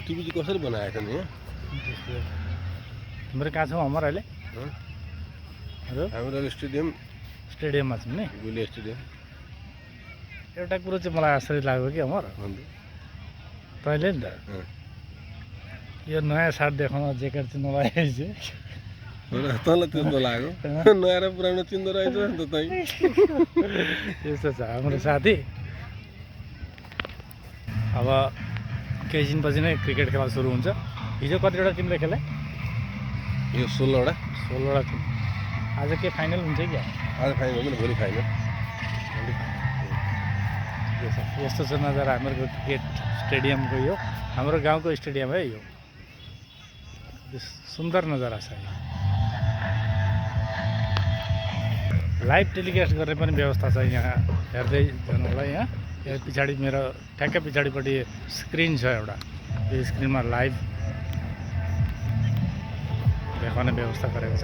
TV चाहिँ कसरी बनाएको छ नि यहाँ? तिम्रो कहाँ छौ अमर अहिले? हाम्रो स्टेडियम स्टेडियममा छौँ नि। गुली स्टेडियम। एउटा कुरो चाहिँ मलाई आश्चर्य लाग्यो कि अमर, तैँले नि त यो नयाँ सर्ट देखाउन ज्याकेट चाहिँ नलागेको चाहिँ तँलाई त्यस्तो लाग्यो? नयाँ र पुरानो चिन्दो रहेछ नि त तैँ। यस्तो छ हाम्रो साथी। अब केही दिनपछि नै क्रिकेट खेला सुरु हुन्छ। हिजो कतिवटा टिमले खेले? यो 16वटा। 16वटा टिम। आज के फाइनल हुन्छ कि? आज फाइनल पनि भोलि फाइनल। यस्तो छ नजारा हाम्रो क्रिकेट स्टेडियमको। यो हाम्रो गाउँको स्टेडियम है यो। सुन्दर नजारा छ। लाइभ टेलिकास्ट गर्ने पनि व्यवस्था छ यहाँ, हेर्दै जानुलाई। यहाँ पछाडि मेरो ठ्याक्कै पछाडिपट्टि स्क्रिन छ एउटा, यो स्क्रिनमा लाइभ देखाउने व्यवस्था गरेको छ।